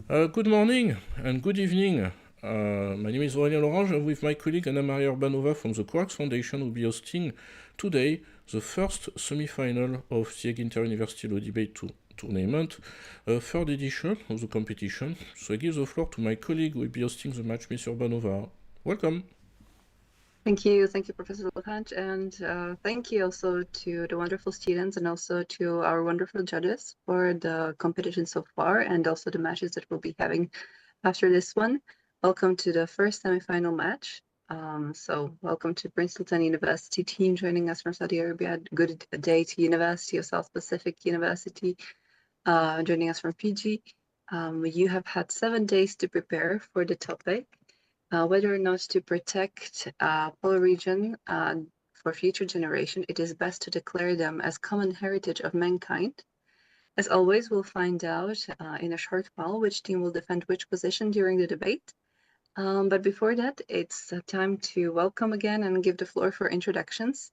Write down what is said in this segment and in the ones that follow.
Good morning and good evening. My name is Aurélien Lorange, and with my colleague Anna-Maria Urbanova from the Quarks Foundation will be hosting today the first semi-final of the Inter-University Law Debate Tournament, a third edition of the competition. So I give the floor to my colleague who will be hosting the match, Ms. Urbanova. Welcome. Thank you, Professor Sultan, and thank you also to the wonderful students and also to our wonderful judges for the competition so far and also the matches that we'll be having after this one. Welcome to the first semifinal match. So welcome to Prince Sultan University team joining us from Saudi Arabia. Good day to University of South Pacific University joining us from Fiji. You have had 7 days to prepare for the topic. Whether or not to protect polar region for future generation, it is best to declare them as common heritage of mankind. As always, we'll find out in a short while which team will defend which position during the debate. But before that, it's time to welcome again and give the floor for introductions.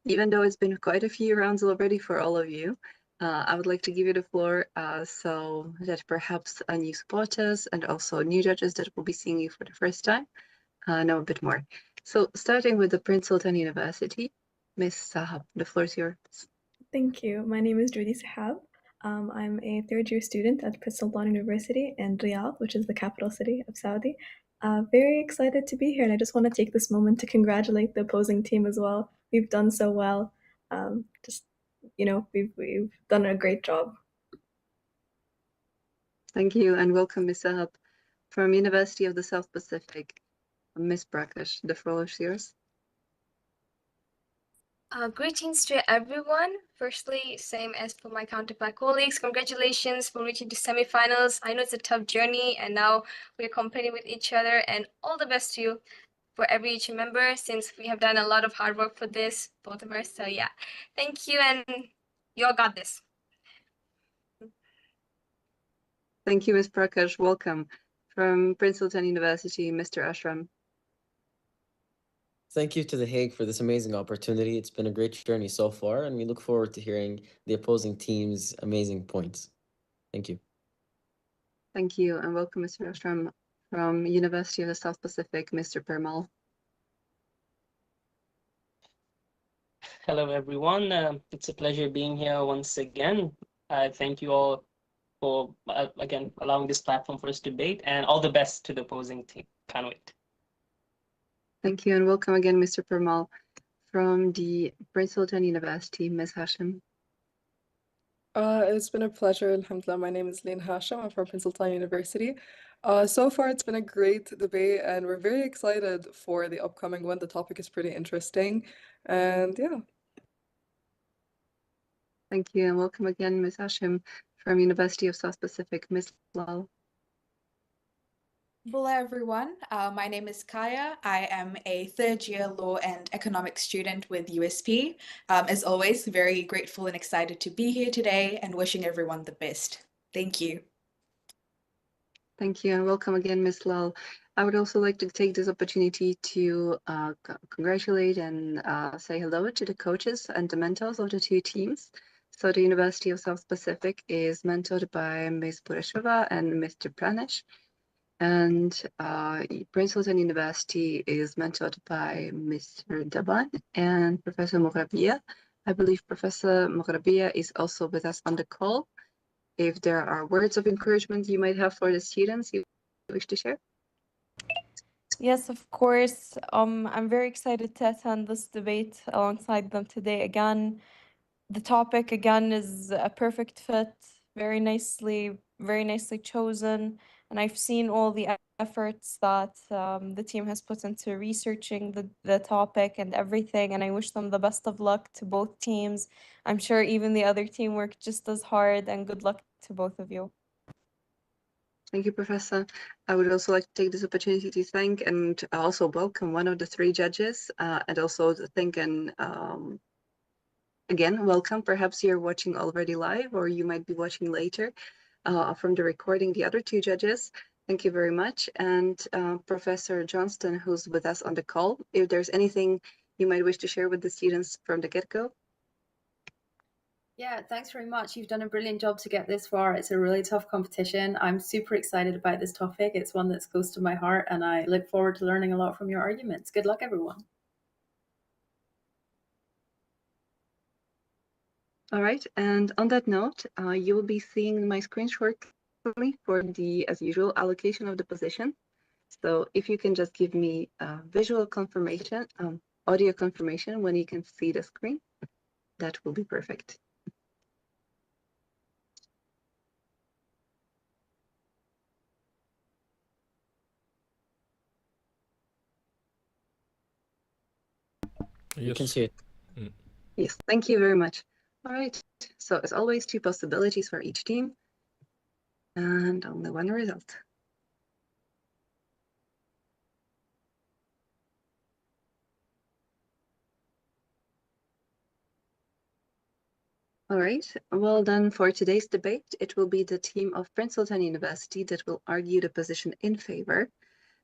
Even though it's been quite a few rounds already for all of you, I would like to give you the floor so that perhaps new supporters and also new judges that will be seeing you for the first time know a bit more. So starting with the Prince Sultan University, Ms. Sahab, the floor is yours. Thank you. My name is Judy Sahab. I'm a third-year student at Prince Sultan University in Riyadh, which is the capital city of Saudi. Very excited to be here, and I just want to take this moment to congratulate the opposing team as well. We've done so well. We've done a great job. Thank you, and welcome, Ms. Sahab. From University of the South Pacific, Ms. Prakash, the floor is yours. Greetings to everyone. Firstly, same as for my counterpart colleagues, congratulations for reaching the semifinals. I know it's a tough journey and now we're competing with each other, and all the best to you for every each member, since we have done a lot of hard work for this, both of us. So yeah, thank you, and you all got this. Thank you, Ms. Prakash. Welcome. From Prince Sultan University, Mr. Ashram. Thank you to The Hague for this amazing opportunity. It's been a great journey so far, and we look forward to hearing the opposing team's amazing points. Thank you. Thank you, and welcome, Mr. Ashram. From University of the South Pacific, Mr. Permal. Hello, everyone. It's a pleasure being here once again. Thank you all for, again, allowing this platform for us to debate, and all the best to the opposing team. Can't wait. Thank you, and welcome again, Mr. Permal. From the Prince Sultan University, Ms. Hashim. It's been a pleasure, alhamdulillah. My name is Lynn Hashim. I'm from Prince Sultan University. So far, it's been a great debate, and we're very excited for the upcoming one. The topic is pretty interesting, and yeah. Thank you, and welcome again, Ms. Hashim. From University of South Pacific, Ms. Lal. Hello, everyone. My name is Kaya. I am a third-year law and economics student with USP. As always, very grateful and excited to be here today and wishing everyone the best. Thank you. Thank you, and welcome again, Ms. Lal. I would also like to take this opportunity to congratulate and say hello to the coaches and the mentors of the two teams. So the University of South Pacific is mentored by Ms. Pureshova and Mr. Pranesh. And Prince Sultan University is mentored by Mr. Daban and Professor Mourabia. I believe Professor Mourabia is also with us on the call. If there are words of encouragement you might have for the students you wish to share. Yes, of course. I'm very excited to attend this debate alongside them today again. The topic again is a perfect fit, very nicely chosen. And I've seen all the efforts that the team has put into researching the topic and everything, and I wish them the best of luck to both teams. I'm sure even the other team worked just as hard, and good luck to both of you. Thank you, Professor. I would also like to take this opportunity to thank and also welcome one of the 3 judges, and also to thank and again, welcome. Perhaps you're watching already live, or you might be watching later from the recording, the other 2 judges. Thank you very much. And Professor Johnston, who's with us on the call, if there's anything you might wish to share with the students from the get-go. Yeah, thanks very much. You've done a brilliant job to get this far. It's a really tough competition. I'm super excited about this topic. It's one that's close to my heart, and I look forward to learning a lot from your arguments. Good luck, everyone. All right, and on that note, you will be seeing my screen shortly for the, as usual, allocation of the position. So if you can just give me visual confirmation, audio confirmation when you can see the screen, that will be perfect. You can Yes. see it. Yes, thank you very much. All right, so as always, 2 possibilities for each team and only 1 result. All right, well then for today's debate, it will be the team of Prince Sultan University that will argue the position in favor,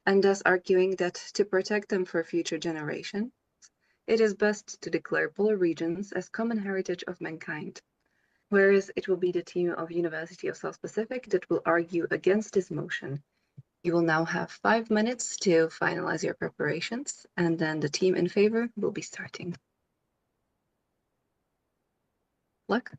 and thus arguing that to protect them for future generations, it is best to declare polar regions as common heritage of mankind. Whereas it will be the team of University of South Pacific that will argue against this motion. You will now have 5 minutes to finalize your preparations, and then the team in favor will be starting. Luck.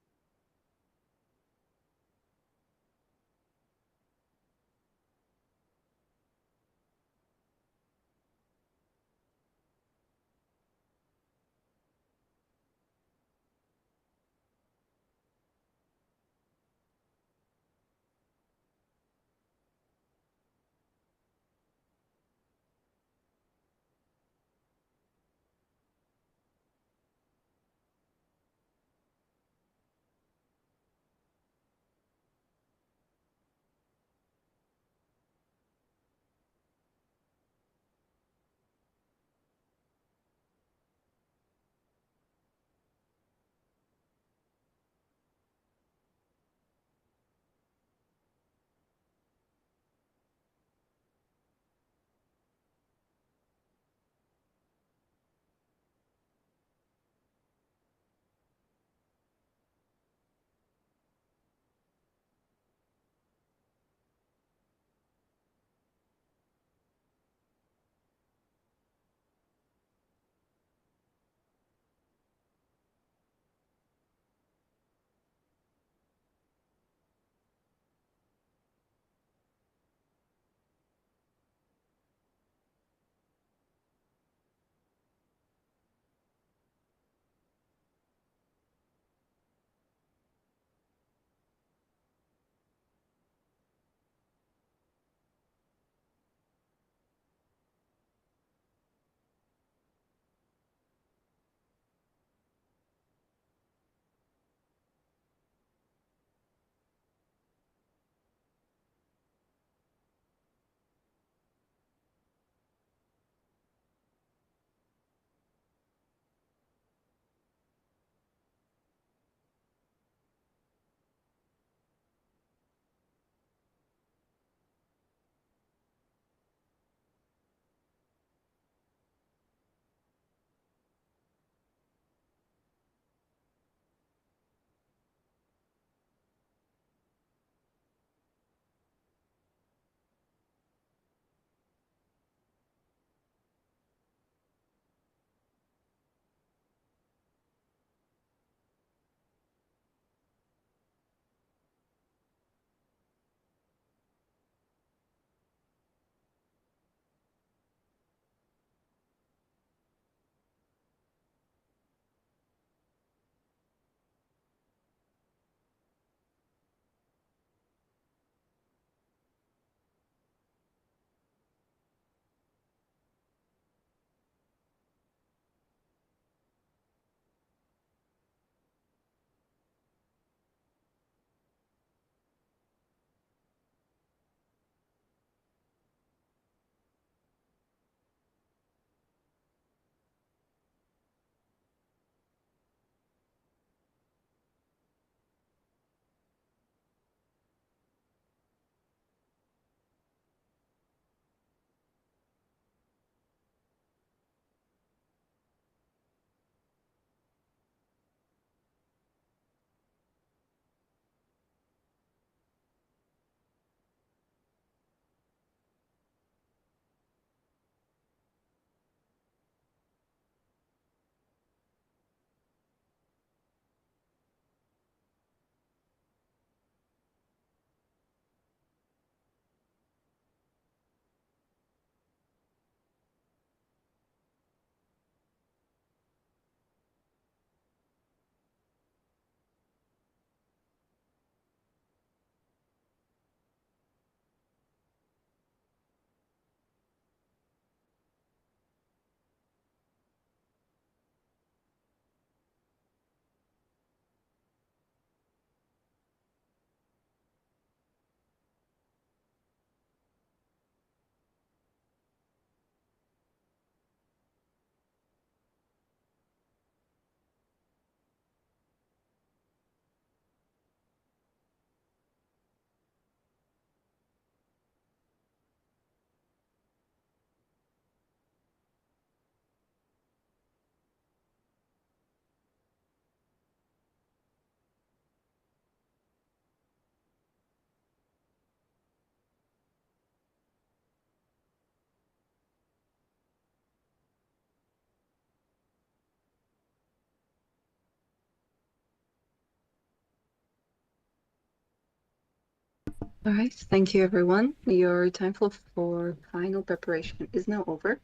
All right, thank you everyone. Your time for final preparation is now over.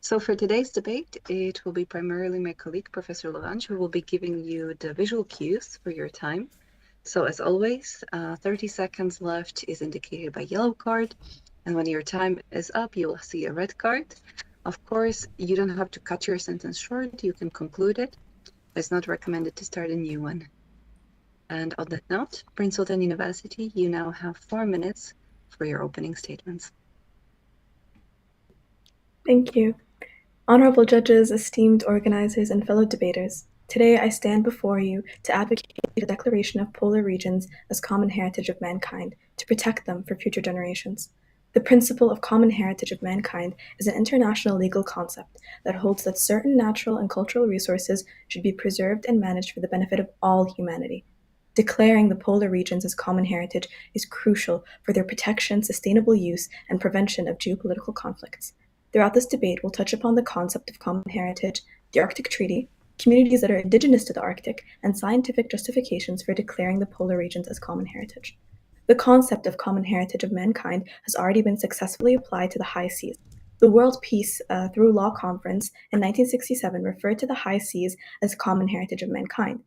So for today's debate, it will be primarily my colleague, Professor Lorange, who will be giving you the visual cues for your time. So as always, 30 seconds left is indicated by yellow card. And when your time is up, you will see a red card. Of course, you don't have to cut your sentence short. You can conclude it. It's not recommended to start a new one. And on that note, Prince Sultan University, you now have 4 minutes for your opening statements. Thank you. Honorable judges, esteemed organizers, and fellow debaters, today I stand before you to advocate the declaration of polar regions as common heritage of mankind, to protect them for future generations. The principle of common heritage of mankind is an international legal concept that holds that certain natural and cultural resources should be preserved and managed for the benefit of all humanity. Declaring the polar regions as common heritage is crucial for their protection, sustainable use, and prevention of geopolitical conflicts. Throughout this debate, we'll touch upon the concept of common heritage, the Arctic Treaty, communities that are indigenous to the Arctic, and scientific justifications for declaring the polar regions as common heritage. The concept of common heritage of mankind has already been successfully applied to the high seas. The World Peace Through Law Conference in 1967 referred to the high seas as common heritage of mankind,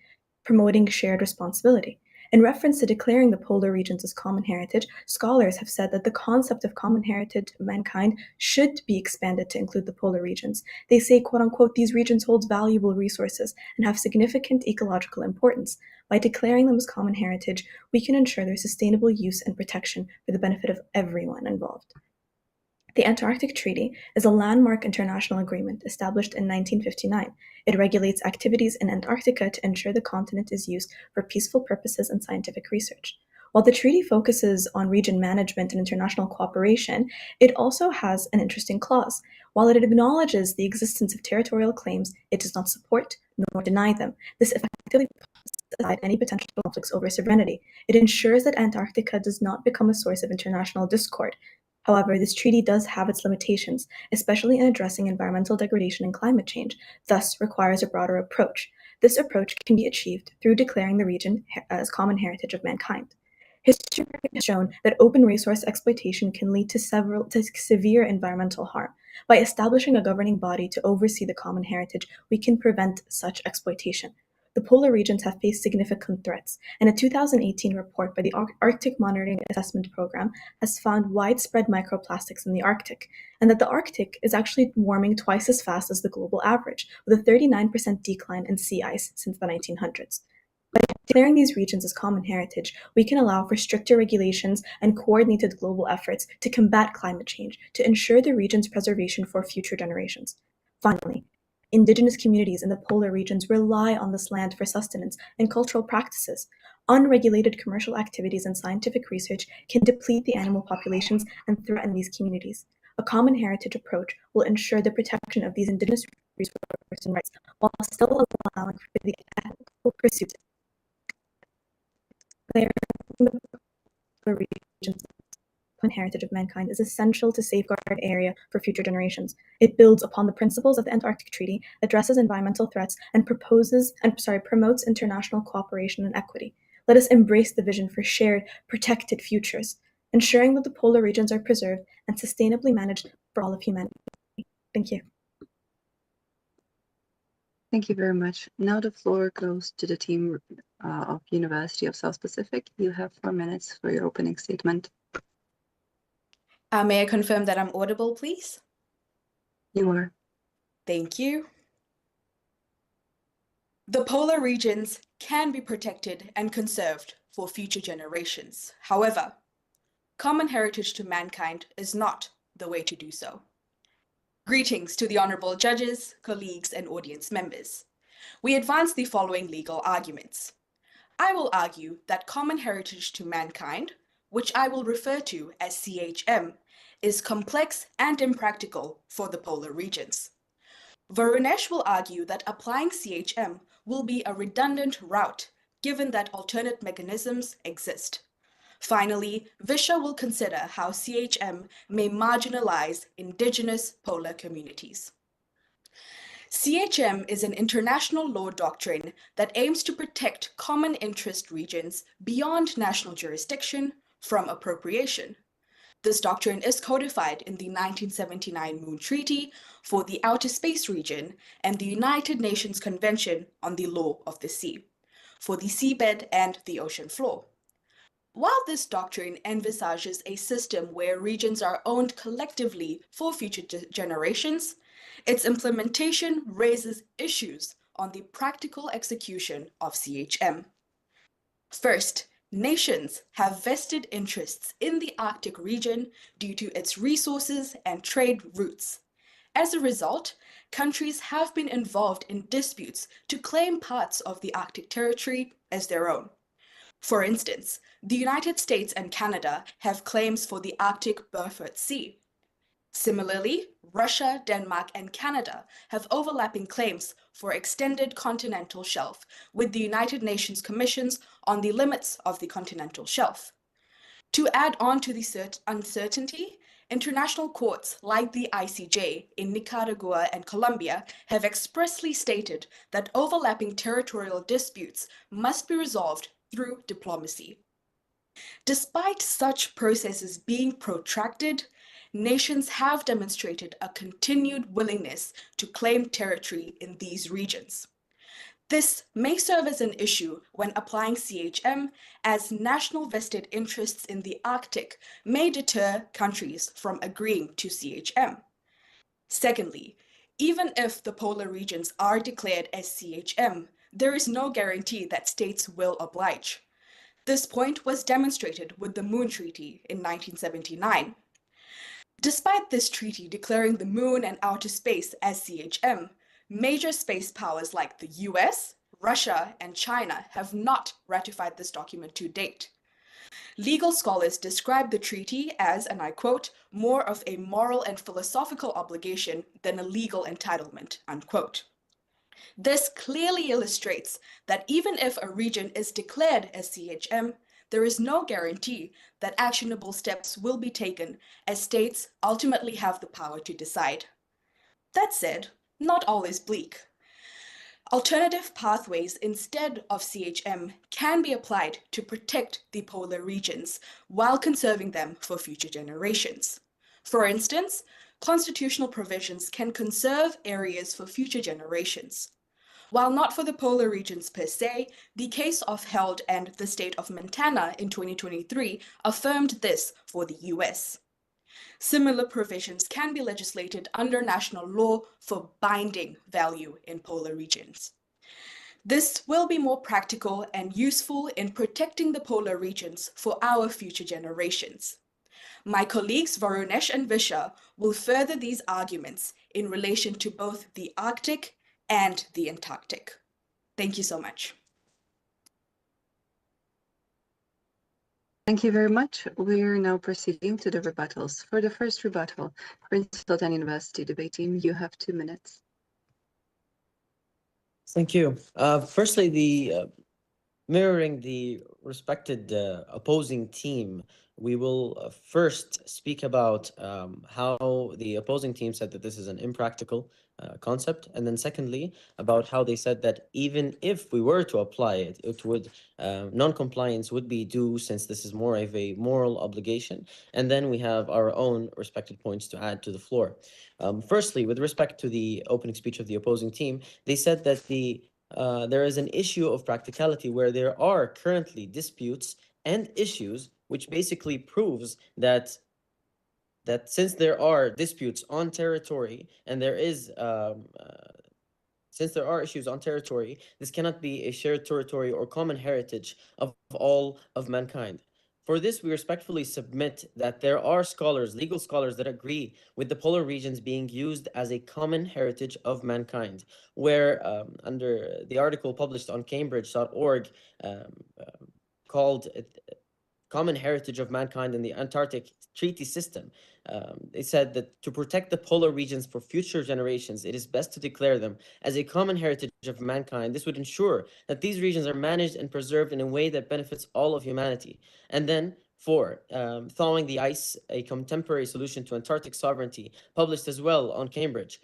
promoting shared responsibility. In reference to declaring the polar regions as common heritage, scholars have said that the concept of common heritage of mankind should be expanded to include the polar regions. They say, quote unquote, these regions hold valuable resources and have significant ecological importance. By declaring them as common heritage, we can ensure their sustainable use and protection for the benefit of everyone involved. The Antarctic Treaty is a landmark international agreement established in 1959. It regulates activities in Antarctica to ensure the continent is used for peaceful purposes and scientific research. While the treaty focuses on region management and international cooperation, it also has an interesting clause. While it acknowledges the existence of territorial claims, it does not support nor deny them. This effectively puts aside any potential conflicts over sovereignty. It ensures that Antarctica does not become a source of international discord. However, this treaty does have its limitations, especially in addressing environmental degradation and climate change, thus requires a broader approach. This approach can be achieved through declaring the region as common heritage of mankind. History has shown that open resource exploitation can lead to severe environmental harm. By establishing a governing body to oversee the common heritage, we can prevent such exploitation. The polar regions have faced significant threats, and a 2018 report by the Arctic Monitoring Assessment Program has found widespread microplastics in the Arctic, and that the Arctic is actually warming twice as fast as the global average, with a 39% decline in sea ice since the 1900s. By declaring these regions as common heritage, we can allow for stricter regulations and coordinated global efforts to combat climate change, to ensure the region's preservation for future generations. Finally, indigenous communities in the polar regions rely on this land for sustenance and cultural practices. Unregulated commercial activities and scientific research can deplete the animal populations and threaten these communities. A common heritage approach will ensure the protection of these indigenous resources and rights while still allowing for the ethical pursuit of the polar regions. Common heritage of mankind is essential to safeguard an area for future generations. It builds upon the principles of the Antarctic Treaty, addresses environmental threats, and promotes international cooperation and equity. Let us embrace the vision for shared, protected futures, ensuring that the polar regions are preserved and sustainably managed for all of humanity. Thank you. Thank you very much. Now the floor goes to the team of University of South Pacific. You have 4 minutes for your opening statement. May I confirm that I'm audible, please? You are. Thank you. The polar regions can be protected and conserved for future generations. However, common heritage to mankind is not the way to do so. Greetings to the honorable judges, colleagues, and audience members. We advance the following legal arguments. I will argue that common heritage to mankind, which I will refer to as CHM, is complex and impractical for the polar regions. Varunesh will argue that applying CHM will be a redundant route, given that alternate mechanisms exist. Finally, Visha will consider how CHM may marginalize indigenous polar communities. CHM is an international law doctrine that aims to protect common interest regions beyond national jurisdiction from appropriation. This doctrine is codified in the 1979 Moon Treaty for the Outer Space Region and the United Nations Convention on the Law of the Sea for the seabed and the ocean floor. While this doctrine envisages a system where regions are owned collectively for future generations, its implementation raises issues on the practical execution of CHM. First, nations have vested interests in the Arctic region due to its resources and trade routes. As a result, countries have been involved in disputes to claim parts of the Arctic territory as their own. For instance, the United States and Canada have claims for the Arctic Beaufort Sea. Similarly, Russia, Denmark, and Canada have overlapping claims for extended continental shelf with the United Nations Commissions on the limits of the continental shelf. To add on to the uncertainty, international courts like the ICJ in Nicaragua and Colombia have expressly stated that overlapping territorial disputes must be resolved through diplomacy. Despite such processes being protracted, nations have demonstrated a continued willingness to claim territory in these regions. This may serve as an issue when applying CHM, as national vested interests in the Arctic may deter countries from agreeing to CHM. Secondly, even if the polar regions are declared as CHM, there is no guarantee that states will oblige. This point was demonstrated with the Moon Treaty in 1979. Despite this treaty declaring the Moon and outer space as CHM, major space powers like the US, Russia, and China have not ratified this document to date. Legal scholars describe the treaty as, and I quote, more of a moral and philosophical obligation than a legal entitlement, unquote. This clearly illustrates that even if a region is declared as CHM, there is no guarantee that actionable steps will be taken, as states ultimately have the power to decide. That said, not all is bleak. Alternative pathways instead of CHM can be applied to protect the polar regions while conserving them for future generations. For instance, constitutional provisions can conserve areas for future generations. While not for the polar regions per se, the case of THIULDT and the state of Montana in 2023 affirmed this for the US. Similar provisions can be legislated under national law for binding value in polar regions. This will be more practical and useful in protecting the polar regions for our future generations. My colleagues Varunesh and Visha will further these arguments in relation to both the Arctic and the Antarctic. Thank you so much. Thank you very much. We're now proceeding to the rebuttals. For the first rebuttal, Prince Sultan University debate team, you have 2 minutes. Thank you. Firstly, mirroring the respected opposing team, we will first speak about how the opposing team said that this is an impractical concept, and then secondly, about how they said that even if we were to apply it, it would non-compliance would be due, since this is more of a moral obligation. And then we have our own respected points to add to the floor. Firstly, with respect to the opening speech of the opposing team, they said that there is an issue of practicality where there are currently disputes and issues, which basically proves that since there are disputes on territory and there is since there are issues on territory, this cannot be a shared territory or common heritage of all of mankind. For this, we respectfully submit that there are scholars, legal scholars, that agree with the polar regions being used as a common heritage of mankind, where under the article published on Cambridge.org called Common Heritage of Mankind in the Antarctic Treaty System, they said that to protect the polar regions for future generations, it is best to declare them as a common heritage of mankind. This would ensure that these regions are managed and preserved in a way that benefits all of humanity. And then 4, thawing the ice, a contemporary solution to Antarctic sovereignty, published as well on Cambridge.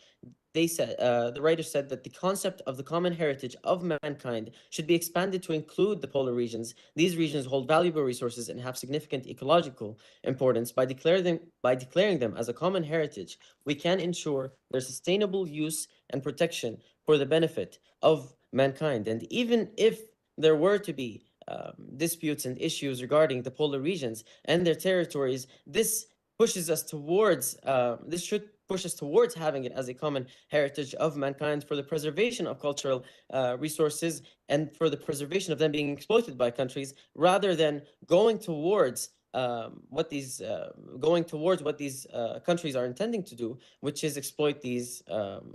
they said, the writer said that the concept of the common heritage of mankind should be expanded to include the polar regions. These regions hold valuable resources and have significant ecological importance. By declaring them as a common heritage, we can ensure their sustainable use and protection for the benefit of mankind. And even if there were to be disputes and issues regarding the polar regions and their territories, this pushes us towards this should push us towards having it as a common heritage of mankind for the preservation of cultural resources and for the preservation of them being exploited by countries, rather than going towards what these countries are intending to do, which is exploit these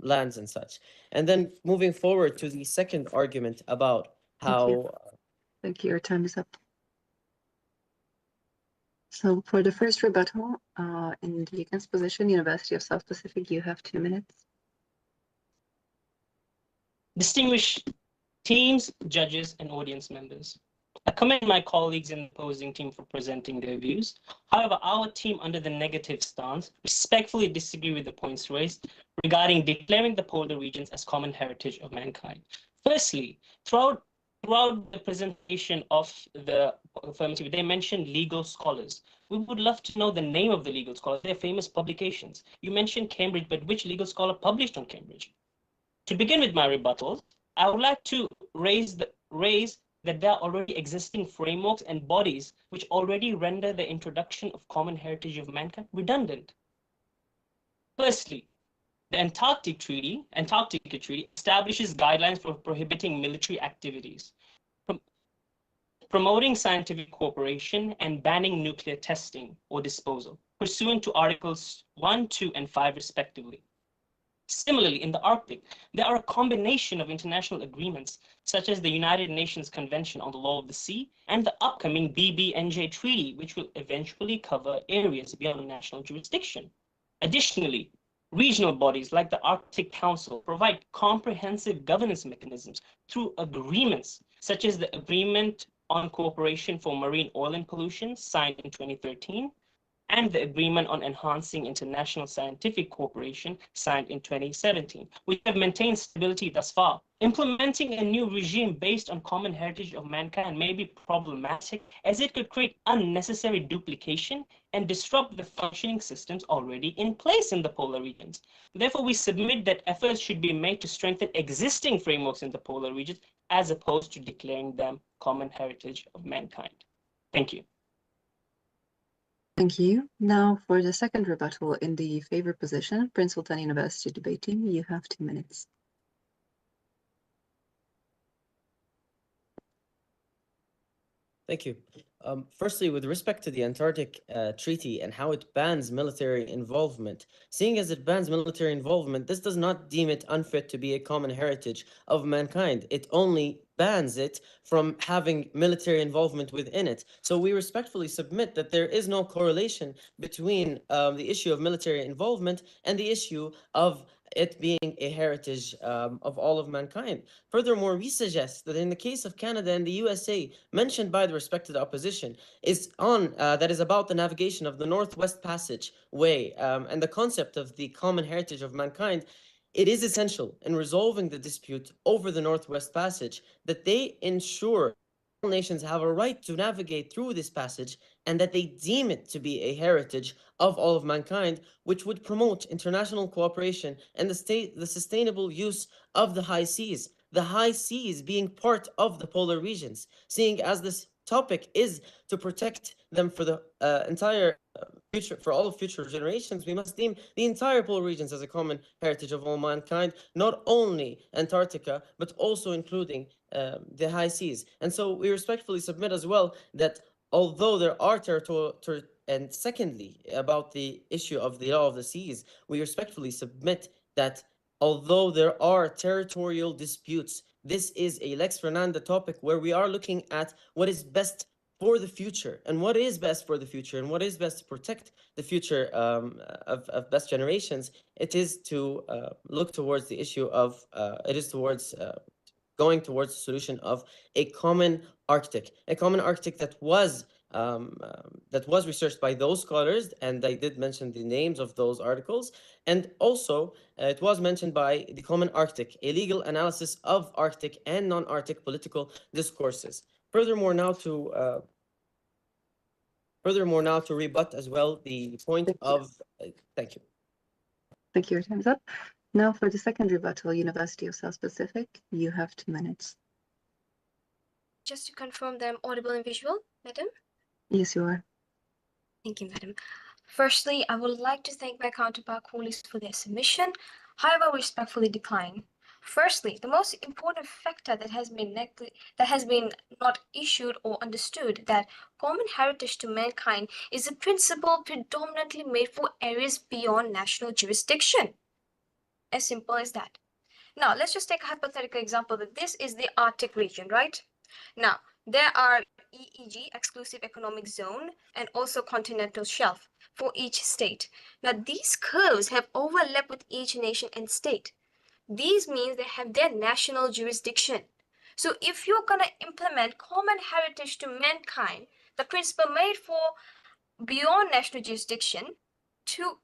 lands and such. And then moving forward to the second argument about how. Thank you. Your time is up. So for the first rebuttal, in the against position, University of South Pacific, you have 2 minutes. Distinguished teams, judges, and audience members, I commend my colleagues in the opposing team for presenting their views. However, our team, under the negative stance, respectfully disagree with the points raised regarding declaring the polar regions as common heritage of mankind. Firstly, throughout the presentation of the affirmative, they mentioned legal scholars. We would love to know the name of the legal scholars, their famous publications. You mentioned Cambridge, but which legal scholar published on Cambridge? To begin with my rebuttal, I would like to raise that there are already existing frameworks and bodies which already render the introduction of common heritage of mankind redundant. Firstly, the Antarctica Treaty establishes guidelines for prohibiting military activities, promoting scientific cooperation, and banning nuclear testing or disposal, pursuant to Articles 1, 2, and 5, respectively. Similarly, in the Arctic, there are a combination of international agreements, such as the United Nations Convention on the Law of the Sea and the upcoming BBNJ Treaty, which will eventually cover areas beyond national jurisdiction. Additionally, regional bodies like the Arctic Council provide comprehensive governance mechanisms through agreements, such as the Agreement on Cooperation for Marine Oil and Pollution, signed in 2013, and the Agreement on Enhancing International Scientific Cooperation, signed in 2017, which have maintained stability thus far. Implementing a new regime based on common heritage of mankind may be problematic, as it could create unnecessary duplication and disrupt the functioning systems already in place in the polar regions. Therefore, we submit that efforts should be made to strengthen existing frameworks in the polar regions, as opposed to declaring them common heritage of mankind. Thank you. Thank you. Now for the second rebuttal in the favor position, Prince Sultan University debate team, you have 2 minutes. Thank you. Firstly, with respect to the Antarctic Treaty and how it bans military involvement, seeing as it bans military involvement, this does not deem it unfit to be a common heritage of mankind. It only bans it from having military involvement within it. So we respectfully submit that there is no correlation between the issue of military involvement and the issue of it being a heritage of all of mankind. Furthermore, we suggest that in the case of Canada and the USA, mentioned by the respected opposition, is that is about the navigation of the Northwest Passage Way and the concept of the common heritage of mankind. It is essential in resolving the dispute over the Northwest Passage that they ensure all nations have a right to navigate through this passage, and that they deem it to be a heritage of all of mankind, which would promote international cooperation and the sustainable use of the high seas. The high seas being part of the polar regions, seeing as this topic is to protect them for the entire future, for all of future generations, we must deem the entire polar regions as a common heritage of all mankind, not only Antarctica, but also including the high seas. And so we respectfully submit as well that although there are territorial, and secondly, about the issue of the law of the seas, we respectfully submit that although there are territorial disputes, this is a Lex Fernanda topic where we are looking at what is best for the future, and what is best for the future, and what is best to protect the future of best generations. It is to look towards the issue of, going towards the solution of a common Arctic that was that was researched by those scholars, and I did mention the names of those articles. And also, it was mentioned by the Common Arctic, a legal analysis of Arctic and non-Arctic political discourses. Furthermore, now to rebut as well the point of, thank you. Thank you. Your time's up. Now for the second rebuttal, University of South Pacific, you have 2 minutes. Just to confirm that I'm audible and visual, madam. Yes, you are. Thank you, madam. Firstly, I would like to thank my counterpart colleagues for their submission. However, I respectfully decline. Firstly, the most important factor that has been not issued or understood, that common heritage to mankind is a principle predominantly made for areas beyond national jurisdiction. As simple as that. Now, let's just take a hypothetical example that this is the Arctic region, right? Now, there are EEG, exclusive economic zone, and also continental shelf for each state. Now, these curves have overlap with each nation and state. These means they have their national jurisdiction. So if you're going to implement common heritage to mankind, the principle made for beyond national jurisdiction to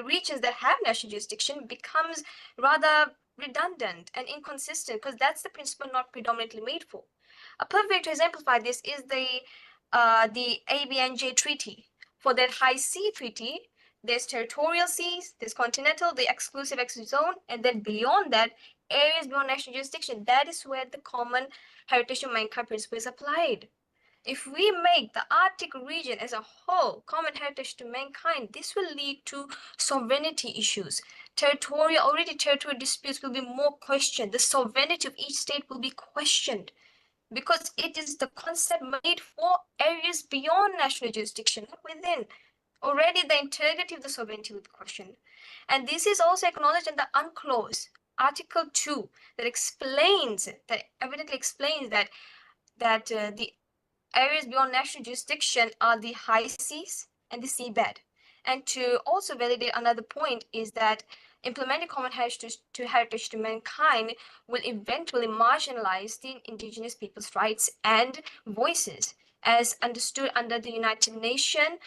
regions that have national jurisdiction becomes rather redundant and inconsistent, because that's the principle not predominantly made for. A perfect way to exemplify this is the ABNJ treaty. For that high sea treaty, there's territorial seas, there's continental, the exclusive economic zone, and then beyond that, areas beyond national jurisdiction. That is where the common heritage of mankind principle is applied. If we make the Arctic region as a whole common heritage to mankind, this will lead to sovereignty issues. Territorial disputes will be more questioned. The sovereignty of each state will be questioned, because it is the concept made for areas beyond national jurisdiction, not within. Already the integrity of the sovereignty will be questioned. And this is also acknowledged in the UNCLOS, Article 2, that evidently explains that the areas beyond national jurisdiction are the high seas and the seabed. And to also validate another point is that implementing common heritage to mankind will eventually marginalize the indigenous people's rights and voices, as understood under the United Nations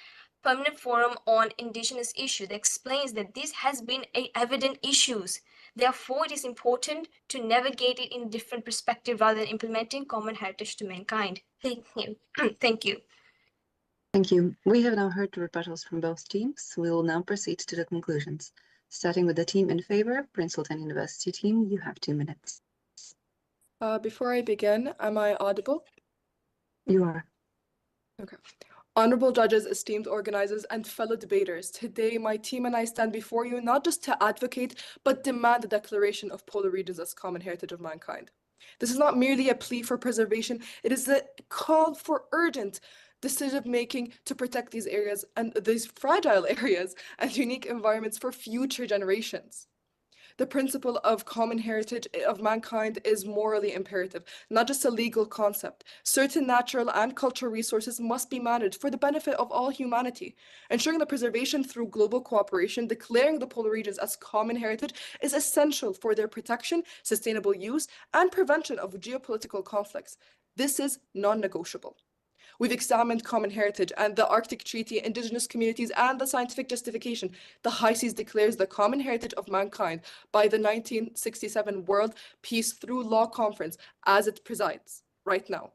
Permanent Forum on Indigenous Issues that explains that this has been evident issues. Therefore, it is important to navigate it in a different perspective rather than implementing common heritage to mankind. Thank you. Thank you. Thank you. We have now heard the rebuttals from both teams. We will now proceed to the conclusions. Starting with the team in favor, Prince Sultan University team, you have 2 minutes. Before I begin, am I audible? You are. Okay. Honorable judges, esteemed organizers, and fellow debaters, today my team and I stand before you not just to advocate, but demand the declaration of polar regions as common heritage of mankind. This is not merely a plea for preservation, it is a call for urgent decision-making to protect these areas and these fragile areas and unique environments for future generations. The principle of common heritage of mankind is morally imperative, not just a legal concept. Certain natural and cultural resources must be managed for the benefit of all humanity. Ensuring the preservation through global cooperation, declaring the polar regions as common heritage is essential for their protection, sustainable use, and prevention of geopolitical conflicts. This is non-negotiable. We've examined common heritage and the Arctic Treaty, indigenous communities, and the scientific justification. The High Seas declares the common heritage of mankind by the 1967 World Peace Through Law Conference as it presides right now.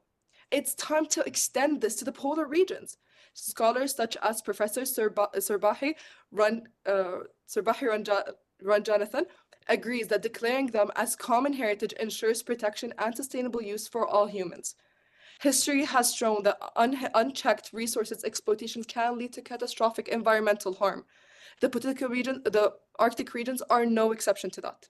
It's time to extend this to the polar regions. Scholars such as Professor Surbahi Ranjanathan agrees that declaring them as common heritage ensures protection and sustainable use for all humans. History has shown that unchecked resources exploitation can lead to catastrophic environmental harm. The Arctic regions are no exception to that.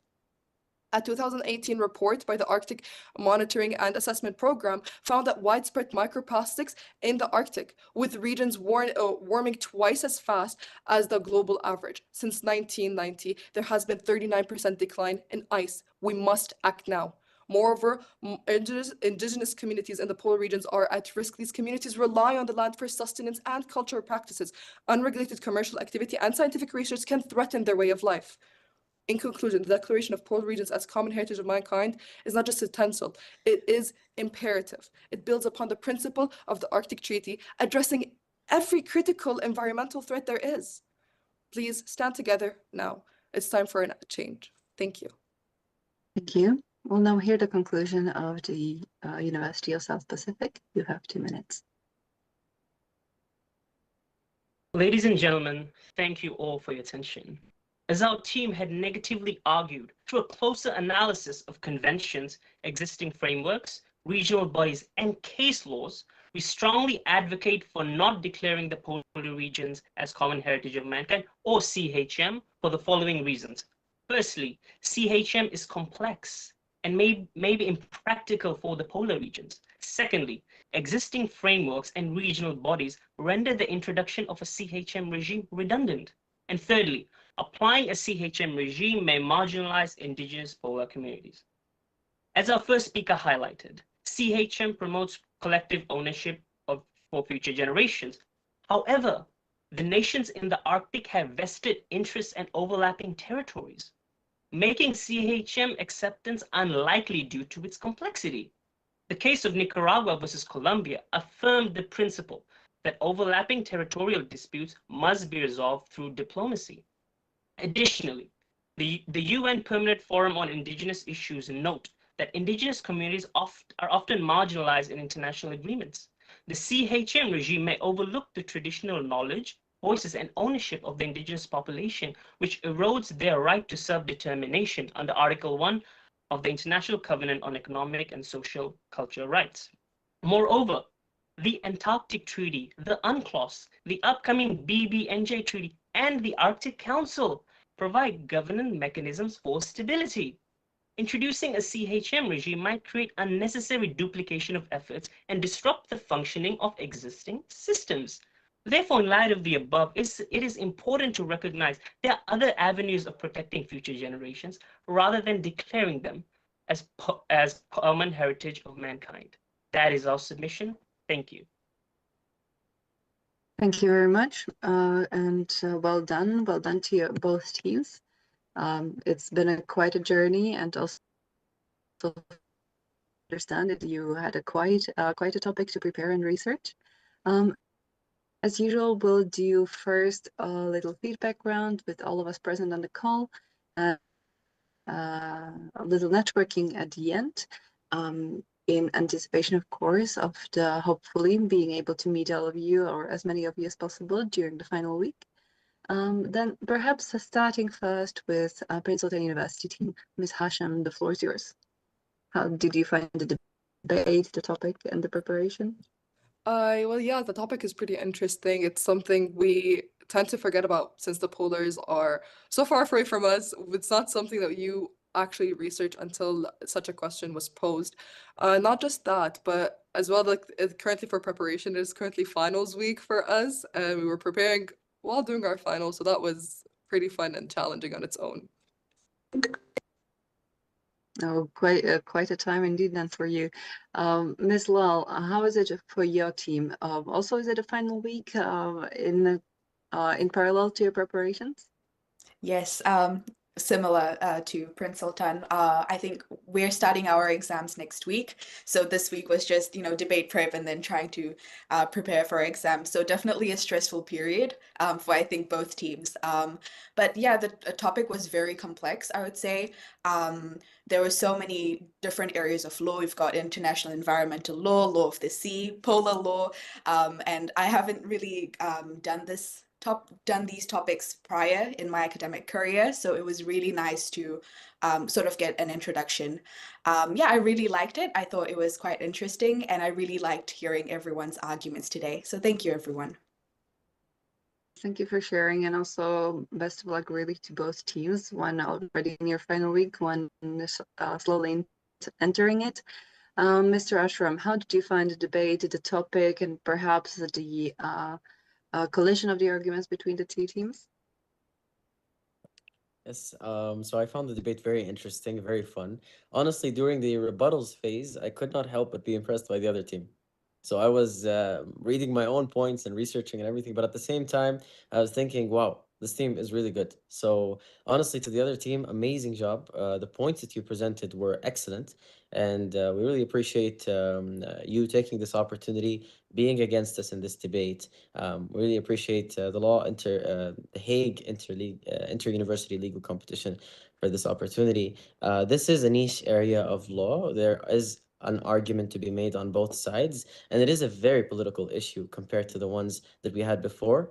A 2018 report by the Arctic Monitoring and Assessment Program found that widespread microplastics in the Arctic, with regions warming twice as fast as the global average. Since 1990, there has been 39% decline in ice. We must act now. Moreover, indigenous communities in the polar regions are at risk. These communities rely on the land for sustenance and cultural practices. Unregulated commercial activity and scientific research can threaten their way of life. In conclusion, the declaration of polar regions as common heritage of mankind is not just essential, it is imperative. It builds upon the principle of the Arctic Treaty, addressing every critical environmental threat there is. Please stand together now. It's time for a change. Thank you. Thank you. We'll now hear the conclusion of the University of South Pacific. You have 2 minutes. Ladies and gentlemen, thank you all for your attention. As our team had negatively argued through a closer analysis of conventions, existing frameworks, regional bodies, and case laws, we strongly advocate for not declaring the polar regions as common heritage of mankind, or CHM, for the following reasons. Firstly, CHM is complex and may be impractical for the polar regions. Secondly, existing frameworks and regional bodies render the introduction of a CHM regime redundant. And thirdly, applying a CHM regime may marginalize indigenous polar communities. As our first speaker highlighted, CHM promotes collective ownership for future generations. However, the nations in the Arctic have vested interests and overlapping territories, making CHM acceptance unlikely due to its complexity. The case of Nicaragua versus Colombia affirmed the principle that overlapping territorial disputes must be resolved through diplomacy. Additionally, the UN Permanent Forum on Indigenous Issues note that indigenous communities are often marginalized in international agreements. The CHM regime may overlook the traditional knowledge, voices, and ownership of the indigenous population, which erodes their right to self-determination under Article 1 of the International Covenant on Economic and Social Cultural Rights. Moreover, the Antarctic Treaty, the UNCLOS, the upcoming BBNJ Treaty, and the Arctic Council provide governance mechanisms for stability. Introducing a CHM regime might create unnecessary duplication of efforts and disrupt the functioning of existing systems. Therefore, in light of the above, it is important to recognize there are other avenues of protecting future generations rather than declaring them as common heritage of mankind. That is our submission. Thank you. Thank you very much, and well done to both teams. It's been quite a journey, and also understand that you had quite a topic to prepare and research. As usual, we'll do first a little feedback round with all of us present on the call, a little networking at the end, in anticipation, of course, of the hopefully being able to meet all of you, or as many of you as possible, during the final week. Then perhaps starting first with Prince Sultan University team. Ms. Hasham, the floor is yours. How did you find the debate, the topic, and the preparation? Well, yeah, the topic is pretty interesting. It's something we tend to forget about since the polars are so far away from us. It's not something that you actually research until such a question was posed. Not just that, but as well, like currently for preparation, it is currently finals week for us, and we were preparing while doing our finals, so that was pretty fun and challenging on its own. Oh, quite a time indeed then for you. Ms. Lal, how is it for your team? Also, is it a final week in parallel to your preparations? Yes, similar to Prince Sultan. I think we're starting our exams next week. So this week was just, debate prep and then trying to prepare for exams. So definitely a stressful period for, I think, both teams. But yeah, the topic was very complex, I would say. There were so many different areas of law. We've got international environmental law, law of the sea, polar law, and I haven't really done these topics prior in my academic career, so it was really nice to sort of get an introduction. Yeah, I really liked it. I thought it was quite interesting, and I really liked hearing everyone's arguments today. So thank you, everyone. Thank you for sharing, and also best of luck really to both teams. One already in your final week, one slowly entering it. Mr. Ashram, how did you find the debate, the topic, and perhaps the collision of the arguments between the two teams? Yes, so I found the debate very interesting, very fun. Honestly, during the rebuttals phase, I could not help but be impressed by the other team. So I was reading my own points and researching and everything, but at the same time, I was thinking, wow, This team is really good. So honestly, to the other team, amazing job. The points that you presented were excellent, and we really appreciate you taking this opportunity, being against us in this debate. We really appreciate the Hague inter-university legal competition for this opportunity. This is a niche area of law. There is an argument to be made on both sides, and it is a very political issue compared to the ones that we had before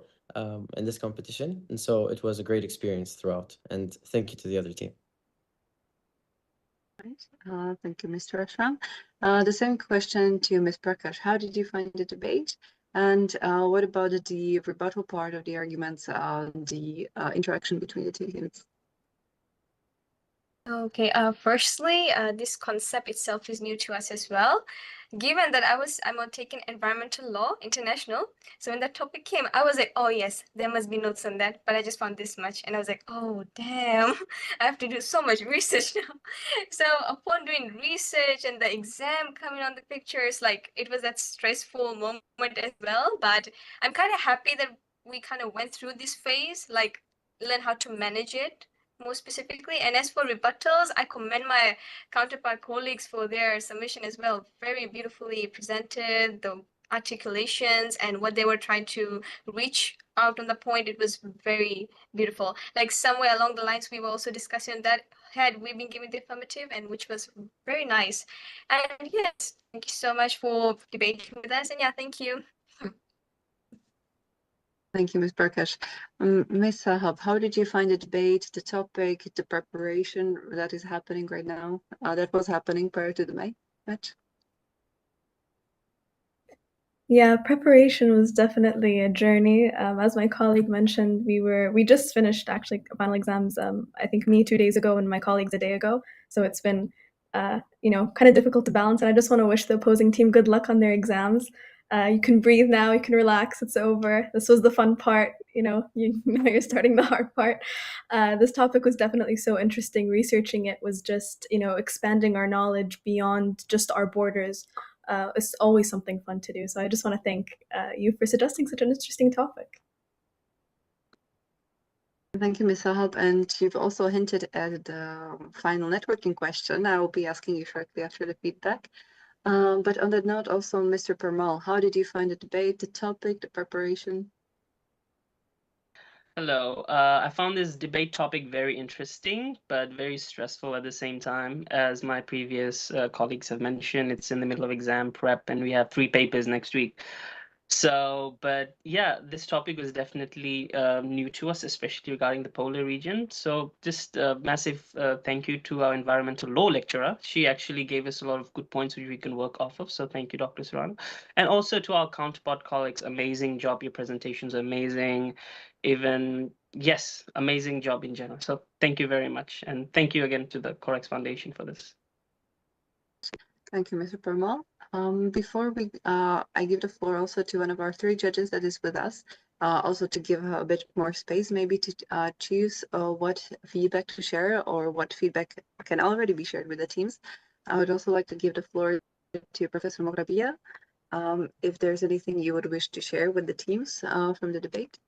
in this competition. And so it was a great experience throughout. And thank you to the other team. Right. Thank you, Mr. Ashram. The same question to Ms. Prakash. How did you find the debate? And what about the rebuttal part of the arguments, the interaction between the two teams? Okay, firstly, this concept itself is new to us as well. Given that I'm on taking environmental law, international. So when that topic came, I was like, oh yes, there must be notes on that. But I just found this much. And I was like, oh damn, I have to do so much research now. So upon doing research and the exam coming on the pictures, like it was that stressful moment as well. But I'm kind of happy that we kind of went through this phase, like learn how to manage it more specifically. And as for rebuttals, I commend my counterpart colleagues for their submission as well. Very beautifully presented, the articulations and what they were trying to reach out on the point. It was very beautiful. Like somewhere along the lines, we were also discussing that had we been given the affirmative, and which was very nice. And yes, thank you so much for debating with us. And yeah, thank you. Thank you, Ms. Prakash. Ms. Sahab, how did you find the debate, the topic, the preparation that is happening right now, that was happening prior to the May match? Yeah, preparation was definitely a journey. As my colleague mentioned, we just finished actually final exams. I think me 2 days ago and my colleagues a day ago. So it's been, kind of difficult to balance. And I just want to wish the opposing team good luck on their exams. You can breathe now. You can relax. It's over. This was the fun part. Now you're starting the hard part. This topic was definitely so interesting. Researching it was just, expanding our knowledge beyond just our borders. It's always something fun to do. So I just want to thank you for suggesting such an interesting topic. Thank you, Ms. Sahab. And you've also hinted at the final networking question. I will be asking you shortly after the feedback. But on that note, also, Mr. Parmal, how did you find the debate, the topic, the preparation? Hello. I found this debate topic very interesting, but very stressful at the same time. As my previous colleagues have mentioned, it's in the middle of exam prep, and we have 3 papers next week. So, but yeah, this topic was definitely new to us, especially regarding the polar region. So just a massive thank you to our environmental law lecturer. She actually gave us a lot of good points which we can work off of. So thank you, Dr. Surana. And also to our counterpart colleagues, amazing job. Your presentations are amazing. Yes, amazing job in general. So thank you very much. And thank you again to the Corex Foundation for this. Thank you, Mr. Parmal. Before I give the floor also to one of our 3 judges that is with us, also to give her a bit more space, maybe to choose what feedback to share or what feedback can already be shared with the teams. I would also like to give the floor to Professor Mograbiya, if there's anything you would wish to share with the teams from the debate.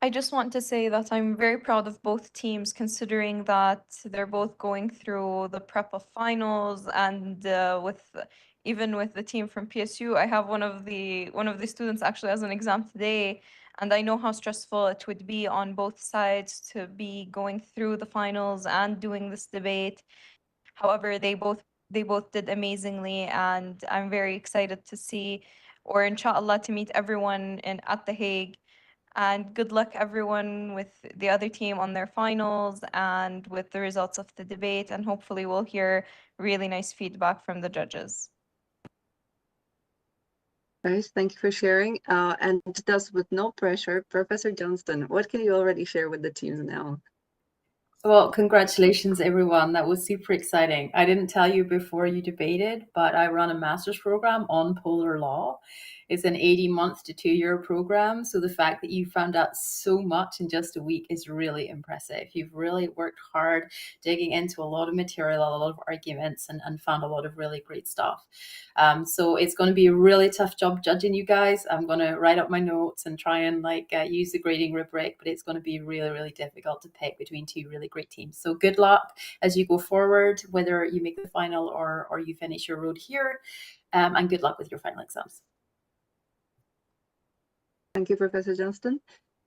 I just want to say that I'm very proud of both teams, considering that they're both going through the prep of finals, and even with the team from PSU, I have one of the students actually has an exam today, and I know how stressful it would be on both sides to be going through the finals and doing this debate. However, they both did amazingly, and I'm very excited to see, or inshallah, to meet everyone at The Hague. And good luck everyone with the other team on their finals and with the results of the debate. And hopefully we'll hear really nice feedback from the judges. Nice, thank you for sharing. And thus, with no pressure, Professor Johnston, what can you already share with the teams now? Well, congratulations, everyone. That was super exciting. I didn't tell you before you debated, but I run a master's program on polar law. It's an 80-month to 2-year program. So the fact that you found out so much in just a week is really impressive. You've really worked hard digging into a lot of material, a lot of arguments, and found a lot of really great stuff. So it's going to be a really tough job judging you guys. I'm going to write up my notes and try and use the grading rubric, but it's going to be really, really difficult to pick between two really great teams. So good luck as you go forward, whether you make the final or you finish your road here, and good luck with your final exams. Thank you, Professor Johnston.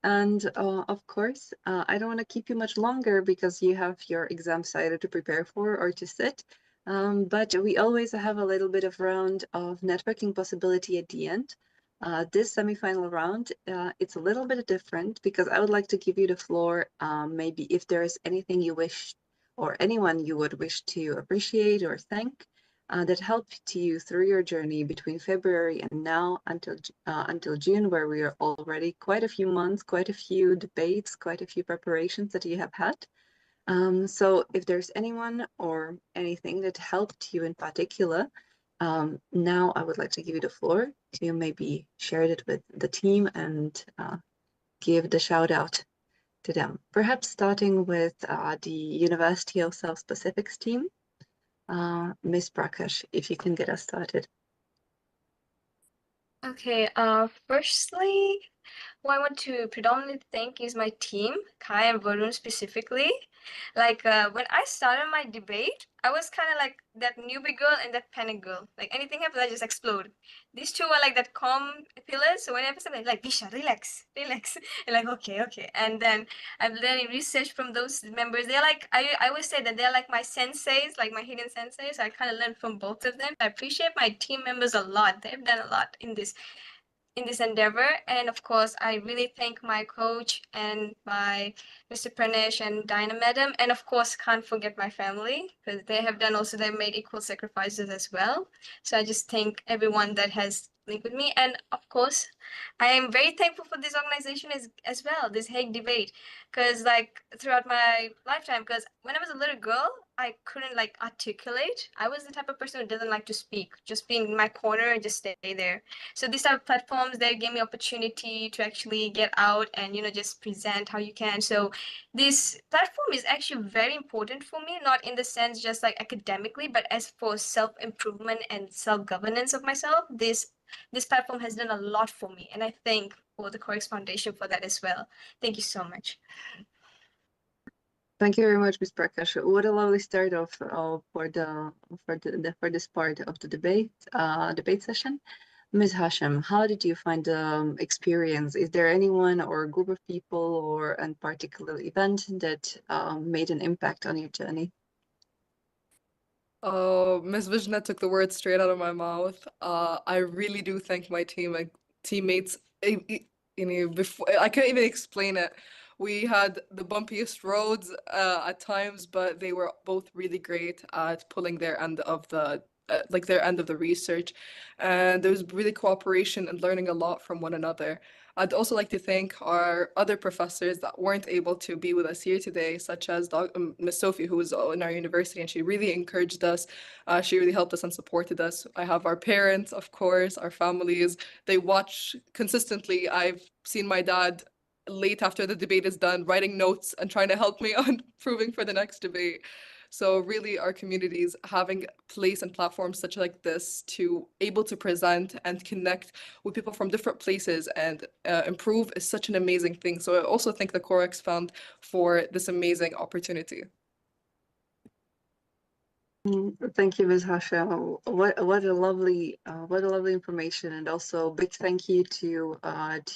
And of course, I don't want to keep you much longer because you have your exams either to prepare for or to sit. But we always have a little bit of round of networking possibility at the end. This semifinal round, it's a little bit different because I would like to give you the floor. Maybe if there is anything you wish or anyone you would wish to appreciate or thank that helped you through your journey between February and now until June, where we are already quite a few months, quite a few debates, quite a few preparations that you have had. So if there's anyone or anything that helped you in particular, now I would like to give you the floor to maybe share it with the team and give the shout out to them. Perhaps starting with the University of South Pacific's team. Ms. Prakash, if you can get us started. Okay, firstly, who I want to predominantly thank is my team, Kai and Varun specifically. Like when I started my debate, I was kind of like that newbie girl and that panic girl. Like anything happens, I just explode. These two are like that calm pillars. So whenever something like Bisha, relax, relax, and like okay. And then I've learned research from those members. They're like I always say that they're like my senseis, like my hidden senseis. So I kind of learned from both of them. I appreciate my team members a lot. They've done a lot in this endeavor. And of course, I really thank my coach and my Mr. Pranesh and Dinah Madam. And of course, can't forget my family because they have done also, they've made equal sacrifices as well. So I just thank everyone that has linked with me. And of course, I am very thankful for this organization as well, this Hague debate, because like throughout my lifetime, because when I was a little girl, I couldn't like articulate. I was the type of person who doesn't like to speak, just be in my corner and just stay there. So these type of platforms, they gave me opportunity to actually get out and, you know, just present how you can. So this platform is actually very important for me, not in the sense just like academically, but as for self-improvement and self-governance of myself. This platform has done a lot for me, and I thank for the Corex Foundation for that as well. Thank you so much. Thank you very much, Ms. Prakash. What a lovely start of for this part of the debate session. Ms. Hashem, how did you find the experience? Is there anyone or a group of people or a particular event that made an impact on your journey? Ms. Vishna took the words straight out of my mouth. I really do thank my teammates. Before I couldn't even explain it. We had the bumpiest roads at times, but they were both really great at pulling their end of the research, and there was really cooperation and learning a lot from one another. I'd also like to thank our other professors that weren't able to be with us here today, such as Ms. Sophie, who was in our university, and she really encouraged us. She really helped us and supported us. I have our parents, of course, our families. They watch consistently. I've seen my dad late after the debate is done, writing notes and trying to help me on proving for the next debate. So really our communities having place and platforms such like this to able to present and connect with people from different places and improve is such an amazing thing. So I also thank the Corex Fund for this amazing opportunity. Thank you, Ms. Hashem. What a lovely information, and also big thank you to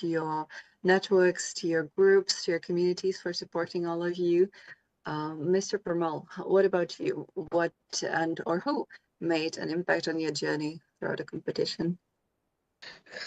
your networks, to your groups, to your communities for supporting all of you. Mr. Permal, what about you? What or who made an impact on your journey throughout the competition?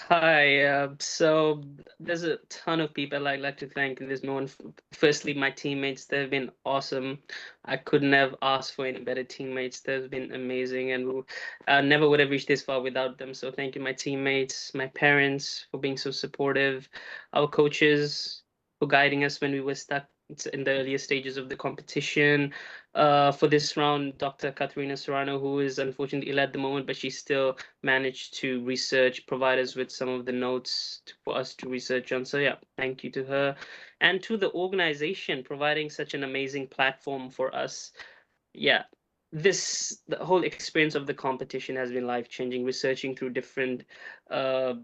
Hi, so there's a ton of people I'd like to thank in this moment. Firstly, my teammates, they've been awesome. I couldn't have asked for any better teammates. They've been amazing, and I never would have reached this far without them. So thank you, my teammates, my parents for being so supportive, our coaches for guiding us when we were stuck it's in the earlier stages of the competition. For this round, Dr. Katerina Serrano, who is unfortunately ill at the moment, but she still managed to provide us with some of the notes for us to research on. So yeah, thank you to her and to the organization providing such an amazing platform for us. Yeah, the whole experience of the competition has been life-changing, researching through different uh,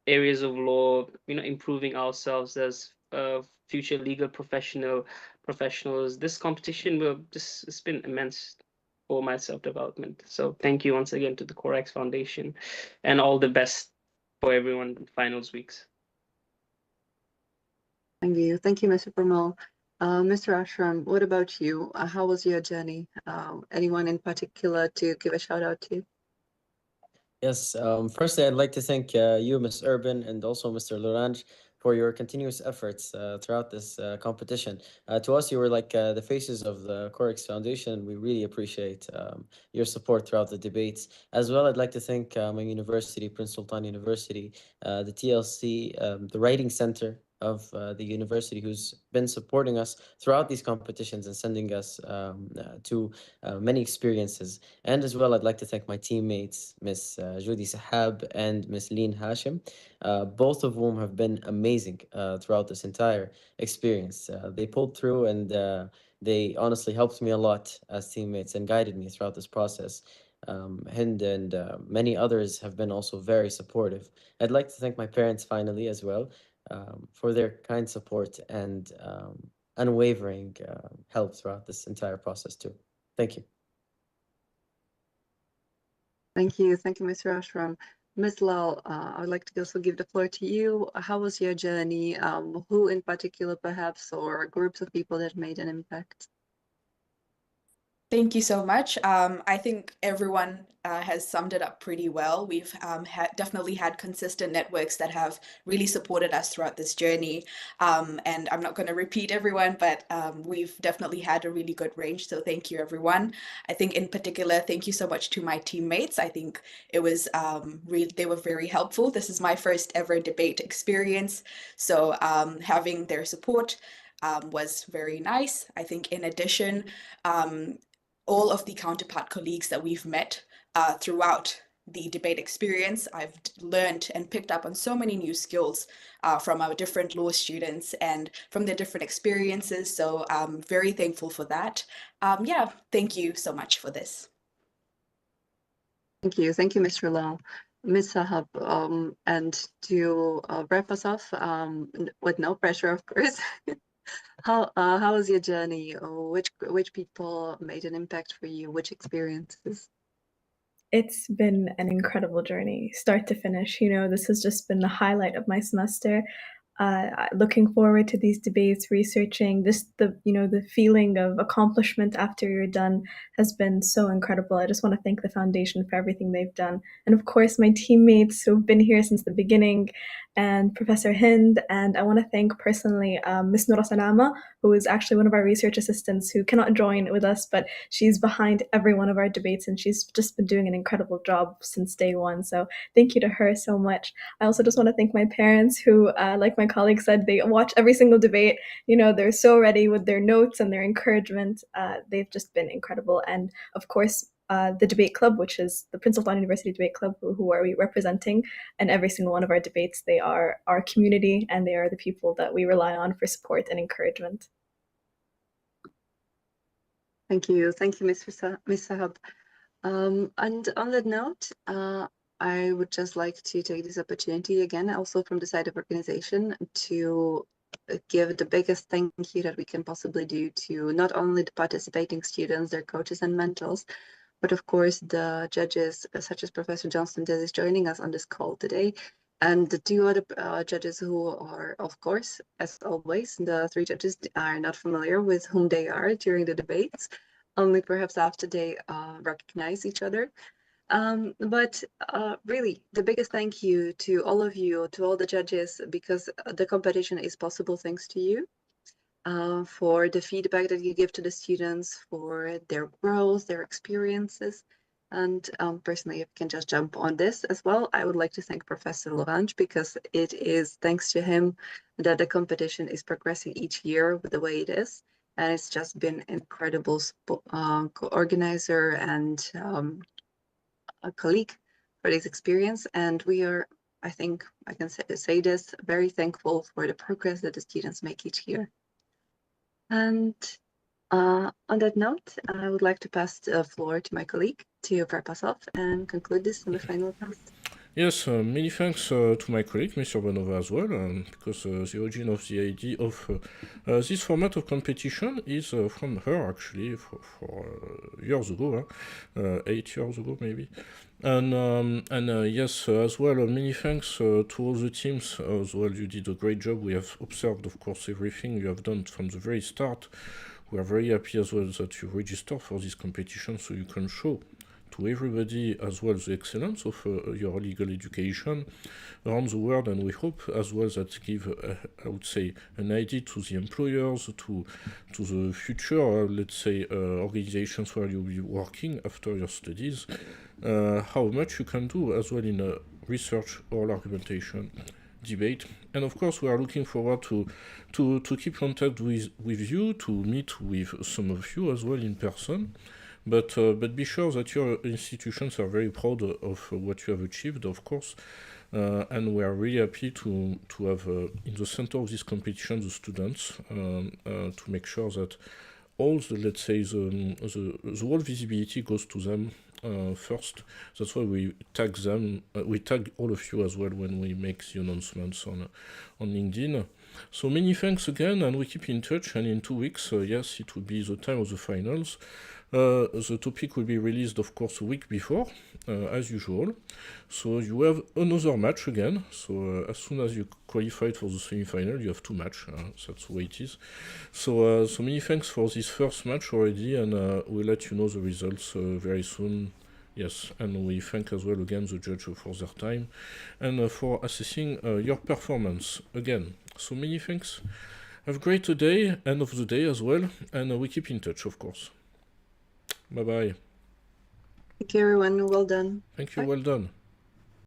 areas of law, improving ourselves as future legal professionals. This competition it's been immense for my self-development. So thank you once again to the Corex Foundation, and all the best for everyone in finals weeks. Thank you, Mr. Parmal. Mr. Ashram, what about you? How was your journey? Anyone in particular to give a shout out to? Yes, firstly, I'd like to thank you, Ms. Urban, and also Mr. Lorange for your continuous efforts throughout this competition. To us, you were like the faces of the Corex Foundation. We really appreciate your support throughout the debates. As well, I'd like to thank my university, Prince Sultan University, the TLC, the Writing Center of the university, who's been supporting us throughout these competitions and sending us to many experiences. And as well, I'd like to thank my teammates, Miss Judy Sahab and Miss Leen Hashim, both of whom have been amazing throughout this entire experience. They pulled through and they honestly helped me a lot as teammates and guided me throughout this process. Hind and many others have been also very supportive. I'd like to thank my parents finally as well for their kind support and unwavering help throughout this entire process too. Thank you. Thank you, Mr. Ashram. Ms. Lal, I would like to also give the floor to you. How was your journey? Who in particular, perhaps, or groups of people that made an impact? Thank you so much. I think everyone has summed it up pretty well. We've definitely had consistent networks that have really supported us throughout this journey. And I'm not going to repeat everyone, but we've definitely had a really good range. So thank you, everyone. I think in particular, thank you so much to my teammates. I think it was they were very helpful. This is my first ever debate experience. So having their support was very nice. I think in addition, all of the counterpart colleagues that we've met throughout the debate experience, I've learned and picked up on so many new skills from our different law students and from their different experiences. So I'm very thankful for that. Yeah, thank you so much for this. Thank you, Mr. Lal. Ms. Sahab, and to wrap us off, with no pressure, of course, how was your journey? Which people made an impact for you? Which experiences? It's been an incredible journey, start to finish. This has just been the highlight of my semester. Looking forward to these debates, researching, just the feeling of accomplishment after you're done has been so incredible. I just want to thank the foundation for everything they've done. And of course, my teammates who've been here since the beginning, and Professor Hind. And I want to thank personally Ms. Noura Salama, who is actually one of our research assistants who cannot join with us, but she's behind every one of our debates, and she's just been doing an incredible job since day one. So thank you to her so much. I also just want to thank my parents who, like my colleague said, they watch every single debate. They're so ready with their notes and their encouragement. They've just been incredible. And of course, the debate club, which is the Prince Sultan University Debate Club, who are we representing in every single one of our debates. They are our community, and they are the people that we rely on for support and encouragement. Thank you, Ms. Sahab. And on that note, I would just like to take this opportunity again, also from the side of organization, to give the biggest thank you that we can possibly do to not only the participating students, their coaches and mentors, but of course the judges, such as Professor Johnston that is joining us on this call today, and the two other judges who are, of course, as always, the three judges are not familiar with whom they are during the debates, only perhaps after they recognize each other. But really, the biggest thank you to all of you, to all the judges, because the competition is possible thanks to you, for the feedback that you give to the students, for their growth, their experiences. And personally, if I can just jump on this as well, I would like to thank Professor Lorange, because it is thanks to him that the competition is progressing each year with the way it is. And it's just been incredible co-organizer and a colleague for this experience. And we are, I think I can say this, very thankful for the progress that the students make each year. And on that note, I would like to pass the floor to my colleague to wrap us up and conclude this semi-final cast. Yes, many thanks to my colleague, Mr. Banova, as well, because the origin of the idea of this format of competition is from her, actually, for years ago, 8 years ago, maybe. And yes, as well, many thanks to all the teams as well. You did a great job. We have observed, of course, everything you have done from the very start. We are very happy as well that you register for this competition, so you can show to everybody as well the excellence of your legal education around the world, and we hope as well that give, I would say, an idea to the employers, to the future, let's say, organizations where you'll be working after your studies, how much you can do as well in research or argumentation, debate. And of course, we are looking forward to keep contact with you, to meet with some of you as well in person. But be sure that your institutions are very proud of what you have achieved, of course, and we are really happy to have in the center of this competition the students, to make sure that all the, let's say, the whole visibility goes to them first. That's why we tag them, we tag all of you as well when we make the announcements on LinkedIn. So many thanks again, and we keep in touch, and in 2 weeks, yes, it will be the time of the finals. The topic will be released, of course, a week before, as usual. So you have another match again. So as soon as you qualified for the semi-final, you have 2 matches. That's the way it is. So many thanks for this first match already, and we'll let you know the results very soon. Yes, and we thank as well again the judge for their time and for assessing your performance again. So many thanks. Have a great day, end of the day as well, and we keep in touch, of course. Bye-bye. Thank you, everyone. Well done. Thank you. Bye. Well done.